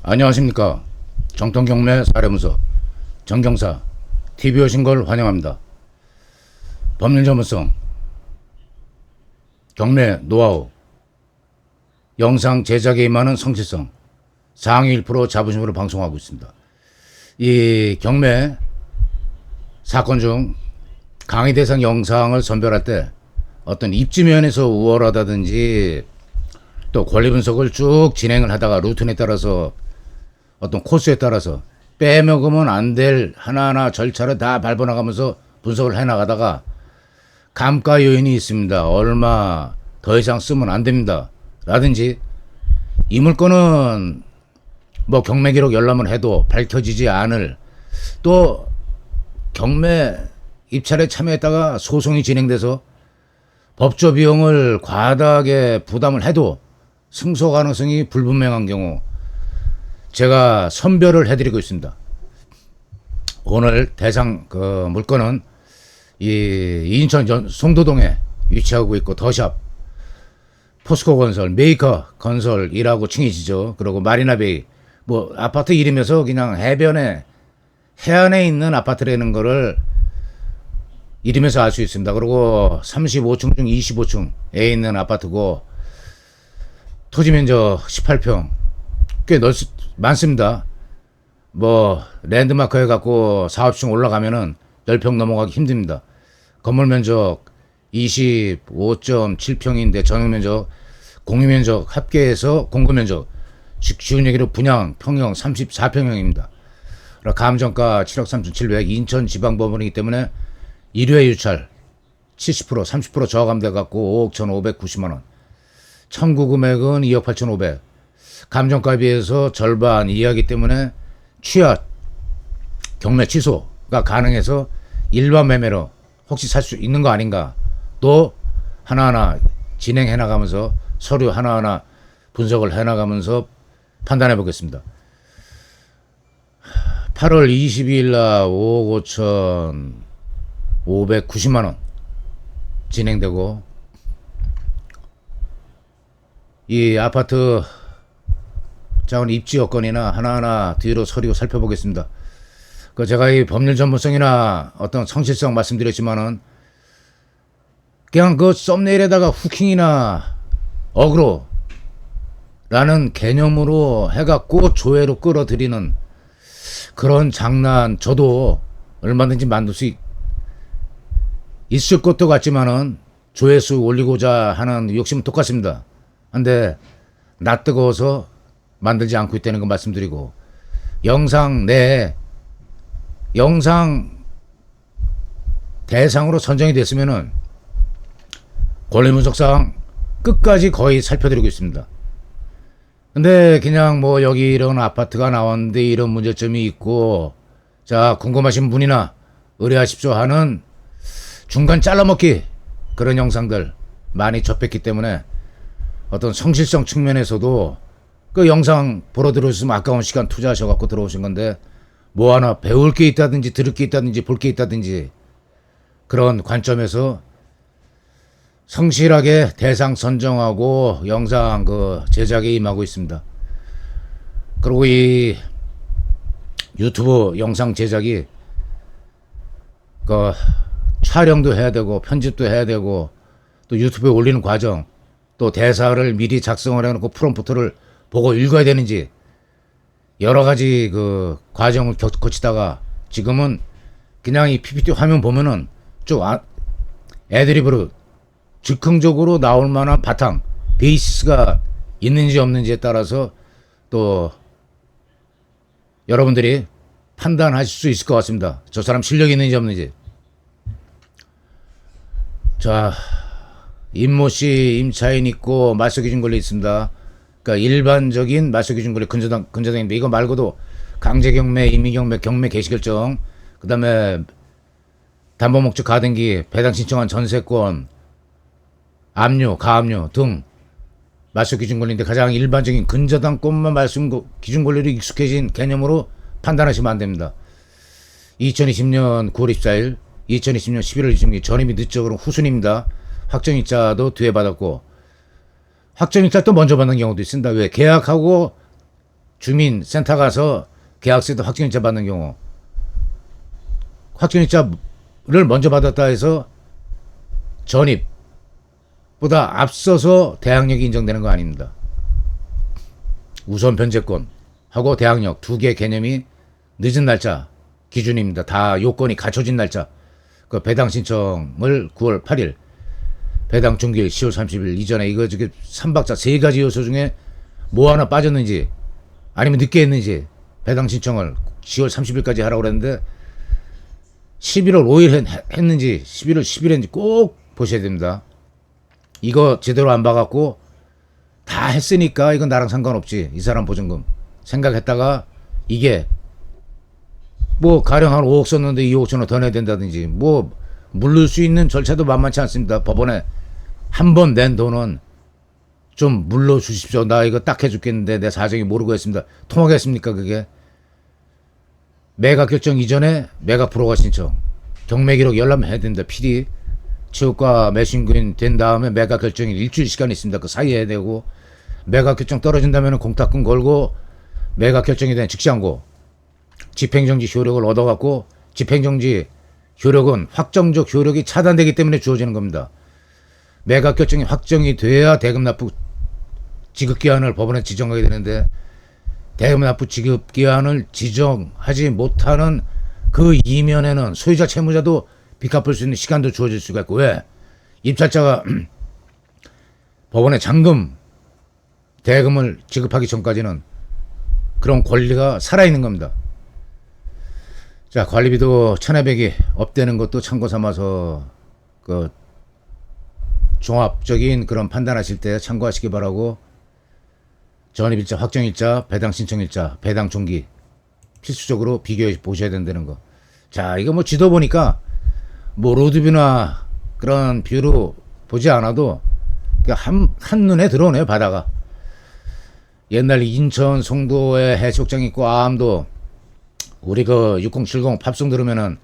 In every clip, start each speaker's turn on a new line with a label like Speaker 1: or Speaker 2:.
Speaker 1: 안녕하십니까. 정통경매 사례문서 정경사 TV 오신 걸 환영합니다. 법률 전문성, 경매 노하우, 영상 제작에 임하는 성실성, 상위 1% 자부심으로 방송하고 있습니다. 이 경매 사건 중 강의 대상 영상을 선별할 때 어떤 입지면에서 우월하다든지 또 권리 분석을 쭉 진행을 하다가 루틴에 따라서 어떤 코스에 따라서 빼먹으면 안 될 하나하나 절차를 다 밟아나가면서 분석을 해나가다가 감가 요인이 있습니다. 얼마 더 이상 쓰면 안 됩니다. 라든지 이 물건은 뭐 경매 기록 열람을 해도 밝혀지지 않을, 또 경매 입찰에 참여했다가 소송이 진행돼서 법조 비용을 과다하게 부담을 해도 승소 가능성이 불분명한 경우 제가 선별을 해드리고 있습니다. 오늘 대상 그 물건은 이 인천 송도동에 위치하고 있고 더샵, 포스코 건설, 메이커 건설이라고 칭해지죠. 그리고 마리나베이, 뭐 아파트 이름에서 그냥 해변에 해안에 있는 아파트라는 거를 이름에서 알 수 있습니다. 그리고 35층 중 25층에 있는 아파트고 토지 면적 18평, 꽤 많습니다. 뭐 랜드마크 해갖고 4, 5층 올라가면은 10평 넘어가기 힘듭니다. 건물 면적 25.7평인데 전용 면적, 공유 면적 합계해서 공급 면적, 쉬운 얘기로 분양 평형 34평형입니다. 감정가 7억 3,700, 인천지방법원이기 때문에 1회 유찰 70%, 30% 저감돼 갖고 5억 1,590만원, 청구 금액은 2억 8,500, 감정가에 비해서 절반 이하기 때문에 취하, 경매 취소가 가능해서 일반 매매로 혹시 살 수 있는 거 아닌가, 또 하나하나 진행해 나가면서 서류 하나하나 분석을 해 나가면서 판단해 보겠습니다. 8월 22일 날 5억 5,590만원 진행되고, 이 아파트 자원 입지 여건이나 하나하나 뒤로 서류 살펴보겠습니다. 그 제가 이 법률 전문성이나 어떤 성실성 말씀드렸지만은 그냥 그 썸네일에다가 후킹이나 어그로 라는 개념으로 해갖고 조회로 끌어들이는 그런 장난 저도 얼마든지 만들 수 있을 것도 같지만은 조회수 올리고자 하는 욕심은 똑같습니다. 근데 나 뜨거워서 만들지 않고 있다는 거 말씀드리고, 영상 내에 영상 대상으로 선정이 됐으면은 권리 분석상 끝까지 거의 살펴드리고 있습니다. 근데 그냥 뭐 여기 이런 아파트가 나왔는데 이런 문제점이 있고 자 궁금하신 분이나 의뢰하십시오 하는 중간 잘라먹기 그런 영상들 많이 접했기 때문에 어떤 성실성 측면에서도 그 영상 보러 들어오셨으면 아까운 시간 투자하셔갖고 들어오신 건데 뭐 하나 배울 게 있다든지 들을 게 있다든지 볼 게 있다든지 그런 관점에서 성실하게 대상 선정하고 영상 그 제작에 임하고 있습니다. 그리고 이 유튜브 영상 제작이 그 촬영도 해야 되고 편집도 해야 되고 또 유튜브에 올리는 과정, 또 대사를 미리 작성을 해놓고 프롬프트를 보고 읽어야 되는지 여러 가지 그 과정을 거치다가 지금은 그냥 이 PPT 화면 보면은 좀 애드리브로 즉흥적으로 나올 만한 바탕, 베이스가 있는지 없는지에 따라서 또 여러분들이 판단하실 수 있을 것 같습니다. 저 사람 실력이 있는지 없는지. 자, 임모씨 임차인 있고 말소기준 권리 있습니다. 그러니까 일반적인 말소기준 권리 근저당인데 이거 말고도 강제경매, 임의경매, 경매 개시결정, 그 다음에 담보목적 가등기, 배당 신청한 전세권, 압류, 가압류 등 말소기준권리인데 가장 일반적인 근저당권만 말소기준권리로 익숙해진 개념으로 판단하시면 안됩니다. 2020년 9월 24일, 2020년 11월 26일 전입이 늦죠. 그럼 후순입니다. 확정일자도 뒤에 받았고 확정일자 또 먼저 받는 경우도 있습니다. 왜? 계약하고 주민센터 가서 계약서에도 확정일자 받는 경우, 확정일자를 먼저 받았다 해서 전입보다 앞서서 대항력이 인정되는 거 아닙니다. 우선 변제권하고 대항력 두 개 개념이 늦은 날짜 기준입니다. 다 요건이 갖춰진 날짜. 그 배당 신청을 9월 8일, 배당 중기일 10월 30일 이전에 이거 저기 3박자 세 가지 요소 중에 뭐 하나 빠졌는지 아니면 늦게 했는지 배당 신청을 10월 30일까지 하라고 그랬는데 11월 5일 했는지 11월 10일 했는지 꼭 보셔야 됩니다. 이거 제대로 안 봐갖고 다 했으니까 이건 나랑 상관없지, 이 사람 보증금 생각했다가 이게 뭐 가령 한 5억 썼는데 2억 천원 더 내야 된다든지 뭐 물를 수 있는 절차도 만만치 않습니다. 법원에 한 번 낸 돈은 좀 물러 주십시오. 나 이거 딱 해줄겠는데 내 사정이 모르고 했습니다. 통하겠습니까 그게? 매각 결정 이전에 매각 불허가 신청, 경매 기록 열람해야 된다. PD 체육과 매수인구인 된 다음에 매각 결정이 일주일 시간이 있습니다. 그 사이에 해야 되고, 매각 결정 떨어진다면 공탁금 걸고 매각 결정이 된 직시항고 집행정지 효력을 얻어갖고, 집행정지 효력은 확정적 효력이 차단되기 때문에 주어지는 겁니다. 매각 결정이 확정이 돼야 대금 납부 지급기한을 법원에 지정하게 되는데, 대금 납부 지급기한을 지정하지 못하는 그 이면에는 소유자 채무자도 빚 갚을 수 있는 시간도 주어질 수가 있고, 왜? 입찰자가 법원에 잔금 대금을 지급하기 전까지는 그런 권리가 살아있는 겁니다. 자, 관리비도 1,200이 업되는 것도 참고 삼아서 그 종합적인 그런 판단하실 때 참고하시기 바라고, 전입일자, 확정일자, 배당 신청일자, 배당 종기 필수적으로 비교해 보셔야 된다는 거. 자, 이거 뭐 지도 보니까 뭐 로드뷰나 그런 뷰로 보지 않아도 한눈에 들어오네요. 바다가. 옛날 인천 송도에 해수욕장 있고, 암도 우리 그 6070 팝송 들으면은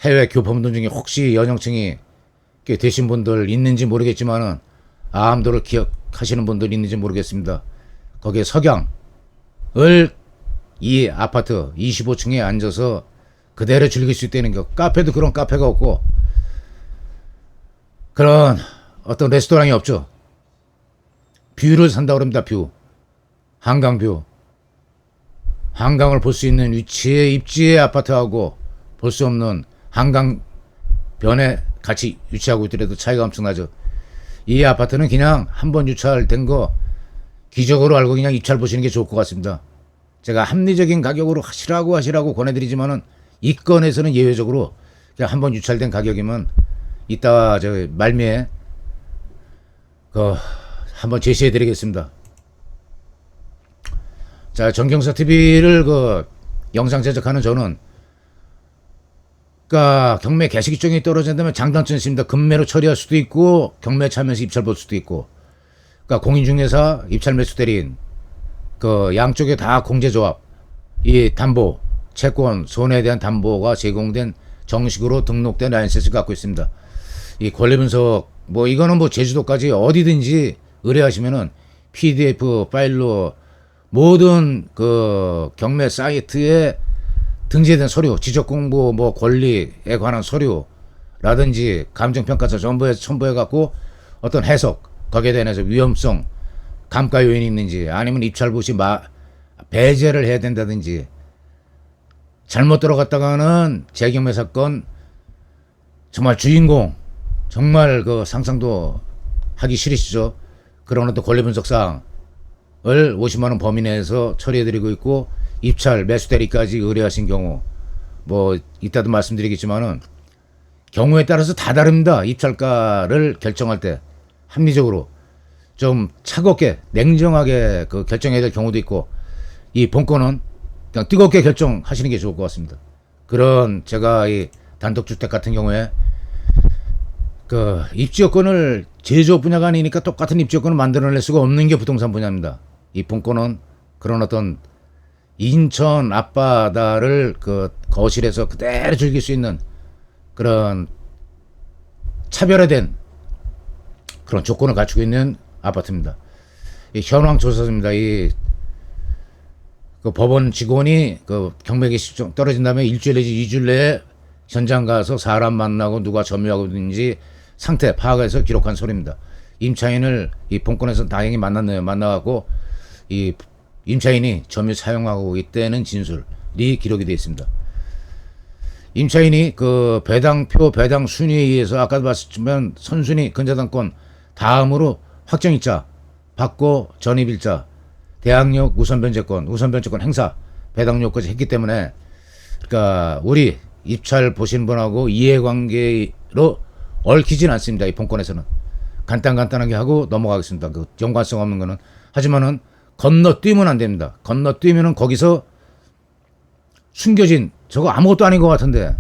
Speaker 1: 해외 교포분들 중에 혹시 연령층이 꽤 되신 분들 있는지 모르겠지만은 암도를 기억하시는 분들 있는지 모르겠습니다. 거기에 석양을 이 아파트 25층에 앉아서 그대로 즐길 수 있다는 거. 카페도 그런 카페가 없고 그런 어떤 레스토랑이 없죠. 뷰를 산다고 합니다. 뷰. 한강뷰. 한강을 볼 수 있는 위치에 입지의 아파트하고 볼 수 없는 한강변에 같이 유치하고 있더라도 차이가 엄청나죠. 이 아파트는 그냥 한번 유찰된 거 기적으로 알고 그냥 입찰 보시는 게 좋을 것 같습니다. 제가 합리적인 가격으로 하시라고 권해드리지만은 이 건에서는 예외적으로 그냥 한번 유찰된 가격이면 이따 저 말미에 그 한번 제시해드리겠습니다. 자, 정경사 TV를 그 영상 제작하는 저는 그러니까 경매 개시 기종이 떨어진다면 장단점이 있습니다. 급매로 처리할 수도 있고 경매 참여해서 입찰 볼 수도 있고, 그러니까 공인중개사, 입찰 매수 대리인 그 양쪽에 다 공제조합, 이 담보, 채권, 손해에 대한 담보가 제공된 정식으로 등록된 라이센스를 갖고 있습니다. 이 권리 분석 뭐 이거는 뭐 제주도까지 어디든지 의뢰하시면은 PDF 파일로 모든 그 경매 사이트에 등재된 서류, 지적 공부, 뭐 권리에 관한 서류라든지 감정평가서 첨부해 갖고 어떤 해석, 거기에 대해서 위험성, 감가 요인이 있는지, 아니면 입찰 부시 배제를 해야 된다든지, 잘못 들어갔다가는 재경매 사건 정말 주인공, 정말 그 상상도 하기 싫으시죠. 그런 어떤 권리 분석 사항을 50만 원 범위 내에서 처리해드리고 있고, 입찰, 매수 대리까지 의뢰하신 경우 뭐 이따도 말씀드리겠지만은 경우에 따라서 다 다릅니다. 입찰가를 결정할 때 합리적으로 좀 차갑게 냉정하게 그 결정해야 될 경우도 있고, 이 본건은 그냥 뜨겁게 결정하시는 게 좋을 것 같습니다. 그런 제가 이 단독주택 같은 경우에 그 입지요건을 제조업 분야가 아니니까 똑같은 입지요건을 만들어낼 수가 없는 게 부동산 분야입니다. 이 본건은 그런 어떤 인천 앞바다를 그 거실에서 그대로 즐길 수 있는 그런 차별화된 그런 조건을 갖추고 있는 아파트입니다. 이 현황 조사입니다. 이 그 법원 직원이 그 경맥이 떨어진 다음에 일주일 내지 2주일 내에 현장 가서 사람 만나고 누가 점유하고 있는지 상태 파악해서 기록한 소리입니다. 임차인을 이 본건에서 다행히 만났네요. 만나갖고 이 임차인이 점유 사용하고 있다는 진술이 기록이 되어 있습니다. 임차인이 그 배당표 배당 순위에 의해서 아까도 봤었지만 선순위 근저당권 다음으로 확정일자 받고 전입일자 대항력 우선변제권 행사 배당료까지 했기 때문에 그러니까 우리 입찰 보신 분하고 이해관계로 얽히진 않습니다. 이 본건에서는 간단하게 하고 넘어가겠습니다. 그 연관성 없는 거는. 하지만은 건너뛰면 안 됩니다. 건너뛰면은 거기서 숨겨진 저거 아무것도 아닌 것 같은데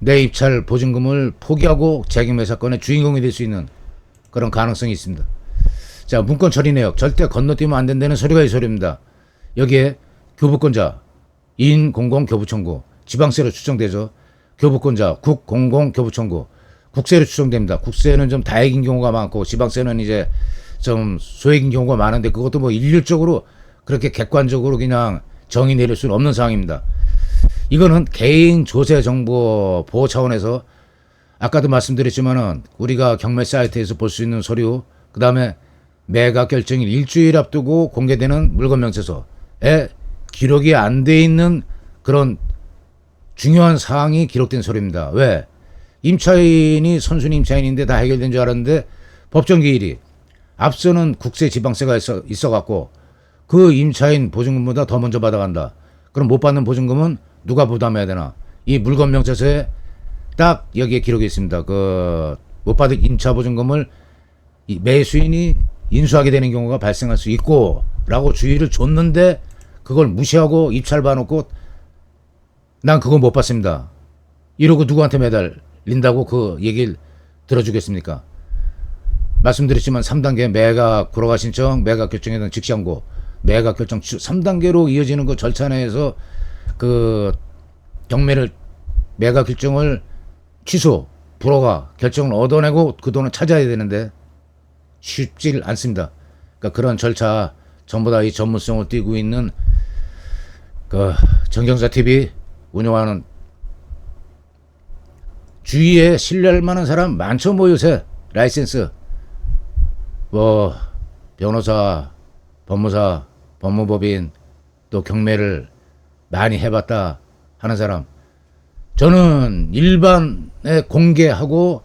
Speaker 1: 내 입찰 보증금을 포기하고 재경매 사건의 주인공이 될 수 있는 그런 가능성이 있습니다. 자, 문건 처리 내역 절대 건너뛰면 안 된다는 소리가 이 소리입니다. 여기에 교부권자 인공공 교부청구 지방세로 추정되죠. 교부권자 국공공 교부청구 국세로 추정됩니다. 국세는 좀 다액인 경우가 많고 지방세는 이제 좀 소액인 경우가 많은데 그것도 뭐 일률적으로 그렇게 객관적으로 그냥 정의 내릴 수는 없는 상황입니다. 이거는 개인 조세 정보 보호 차원에서 아까도 말씀드렸지만은 우리가 경매 사이트에서 볼 수 있는 서류 그 다음에 매각 결정일 일주일 앞두고 공개되는 물건 명세서에 기록이 안 돼 있는 그런 중요한 사항이 기록된 서류입니다. 왜? 임차인이 선순위 임차인인데 다 해결된 줄 알았는데 법정 기일이 앞서는 국세 지방세가 있어갖고 그 임차인 보증금보다 더 먼저 받아간다. 그럼 못 받는 보증금은 누가 부담해야 되나? 이 물건 명세서에 딱 여기에 기록이 있습니다. 그 못 받은 임차 보증금을 이 매수인이 인수하게 되는 경우가 발생할 수 있고 라고 주의를 줬는데 그걸 무시하고 입찰 봐놓고 난 그거 못 받습니다. 이러고 누구한테 매달린다고 그 얘기를 들어주겠습니까? 말씀드렸지만 3단계 매각 불허가 신청, 매각 결정에 대한 즉시 항고, 매각 결정 3단계로 이어지는 그 절차 내에서 그 경매를 매각 결정을 취소, 불허가 결정을 얻어내고 그 돈을 찾아야 되는데 쉽지 않습니다. 그러니까 그런 절차 전부 다 이 전문성을 띠고 있는 그 정경사 TV 운영하는 주위에 신뢰할 만한 사람 많죠. 뭐 요새 라이센스 뭐 변호사, 법무사, 법무법인 또 경매를 많이 해봤다 하는 사람 저는 일반에 공개하고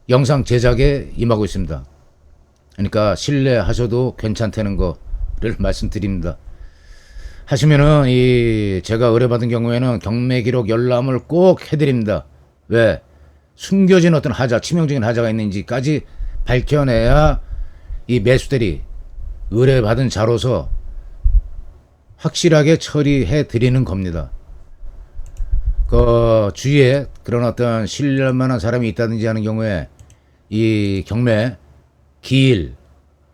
Speaker 1: 영상 제작에 임하고 있습니다. 그러니까 신뢰하셔도 괜찮다는 거를 말씀드립니다. 하시면은 이 제가 의뢰받은 경우에는 경매 기록 열람을 꼭 해드립니다. 왜? 숨겨진 어떤 하자, 치명적인 하자가 있는지까지 밝혀내야 이 매수대리 의뢰받은 자로서 확실하게 처리해 드리는 겁니다. 그 주위에 그런 어떤 신뢰할 만한 사람이 있다든지 하는 경우에 이 경매 기일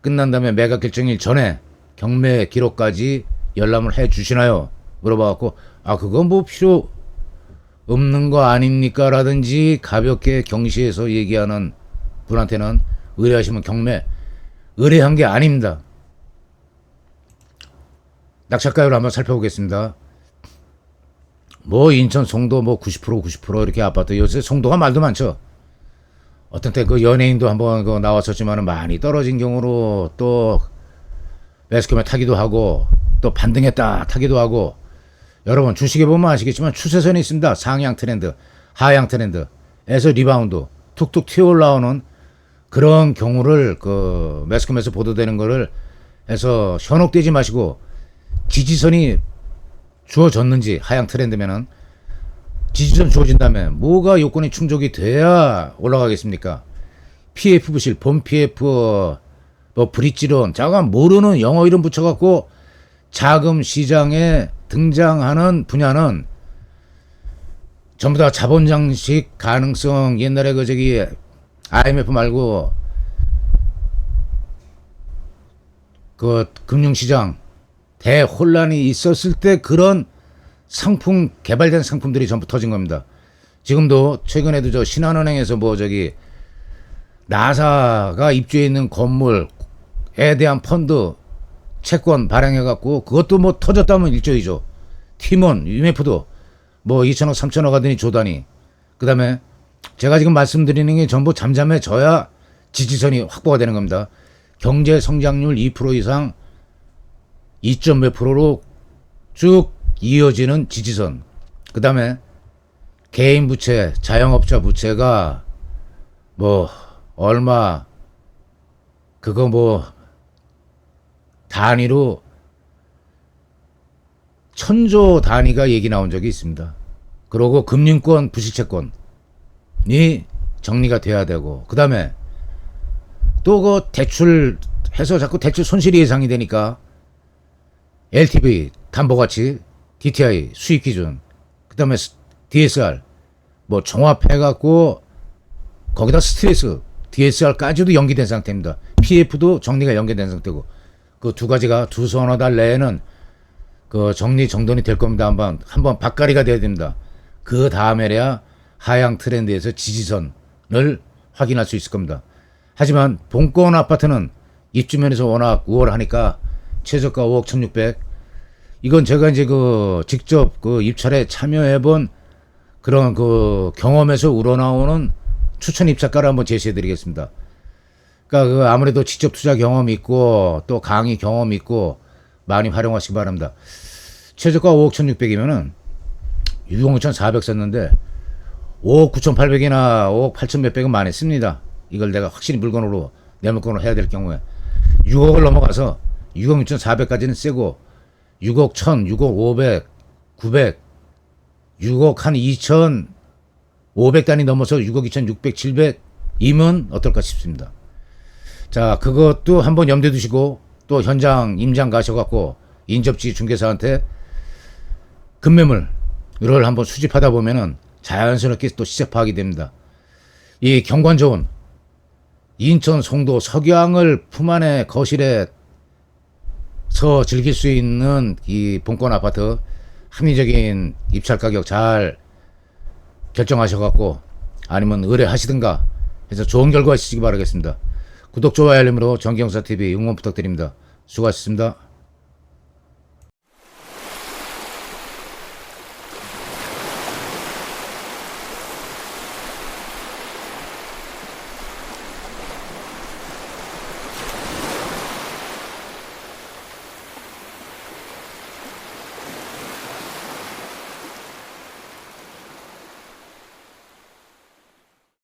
Speaker 1: 끝난 다음에 매각 결정일 전에 경매 기록까지 열람을 해 주시나요? 물어봐갖고 아 그건 뭐 필요 없는 거 아닙니까? 라든지 가볍게 경시해서 얘기하는 분한테는 의뢰하시면 경매 의뢰한 게 아닙니다. 낙찰가율을 한번 살펴보겠습니다. 뭐 인천 송도 뭐 90% 이렇게 아파트 요새 송도가 말도 많죠. 어떤 때 그 연예인도 한번 그 나왔었지만은 많이 떨어진 경우로 또 매스컴에 타기도 하고 또 반등했다 타기도 하고 여러분 주식에 보면 아시겠지만 추세선이 있습니다. 상향 트렌드, 하향 트렌드에서 리바운드 툭툭 튀어 올라오는 그런 경우를 그 매스컴에서 보도되는 거를 해서 현혹되지 마시고 지지선이 주어졌는지 하향 트렌드면은 지지선 주어진 다음에 뭐가 요건이 충족이 돼야 올라가겠습니까? PF 부실, 본 PF, 뭐 브릿지론, 자가 모르는 영어 이름 붙여갖고 자금 시장에 등장하는 분야는 전부 다 자본 장식 가능성 옛날에 그 저기 IMF 말고 그 금융시장 대혼란이 있었을 때 그런 상품 개발된 상품들이 전부 터진 겁니다. 지금도 최근에도 저 신한은행에서 뭐 저기 나사가 입주해 있는 건물에 대한 펀드 채권 발행해갖고 그것도 뭐 터졌다면 일조이죠. 팀원, UMF도 뭐 2천억, 3천억 하더니 조단이. 그 다음에 제가 지금 말씀드리는 게 전부 잠잠해져야 지지선이 확보가 되는 겁니다. 경제 성장률 2% 이상 2점 몇 프로로 쭉 이어지는 지지선. 그 다음에 개인 부채, 자영업자 부채가 뭐 얼마 그거 뭐 단위로 천조 단위가 얘기 나온 적이 있습니다. 그리고 금융권, 부실채권이 정리가 돼야 되고, 그 다음에 또 그 대출 해서 자꾸 대출 손실이 예상이 되니까 LTV, 담보가치, DTI, 수익기준, 그 다음에 DSR, 뭐 종합해갖고 거기다 스트레스, DSR까지도 연기된 상태입니다. PF도 정리가 연계된 상태고, 그 두 가지가 두 서너 달 내에는 그 정리 정돈이 될 겁니다. 한번 박가리가 돼야 됩니다. 그 다음에야 하향 트렌드에서 지지선을 확인할 수 있을 겁니다. 하지만 본권 아파트는 입주면에서 워낙 우월하니까 최저가 5억 1600. 이건 제가 이제 그 직접 그 입찰에 참여해본 그런 그 경험에서 우러나오는 추천 입찰가를 한번 제시해 드리겠습니다. 그러니까 그 아무래도 직접 투자 경험이 있고 또 강의 경험이 있고 많이 활용하시기 바랍니다. 최저가 5억 1600이면은 6억 6,400 썼는데 5억 9,800이나 5억 8천 몇백은 많이 씁니다. 이걸 내가 확실히 물건으로 내 물건으로 해야 될 경우에 6억을 넘어가서 6억 6,400까지는 세고 6억 1,000, 6억 500, 900, 6억 한 2,500단위 넘어서 6억 2,600, 700이면 어떨까 싶습니다. 자, 그것도 한번 염두에 두시고 또 현장 임장 가셔갖고 인접지 중개사한테 급매물을 한번 수집하다 보면은 자연스럽게 또 시세 파악이 됩니다. 이 경관 좋은 인천 송도 석양을 품 안에 거실에서 즐길 수 있는 이 본권 아파트 합리적인 입찰 가격 잘 결정하셔갖고 아니면 의뢰하시든가 해서 좋은 결과 있으시기 바라겠습니다. 구독, 좋아요, 알림으로 정경사TV 응원 부탁드립니다. 수고하셨습니다.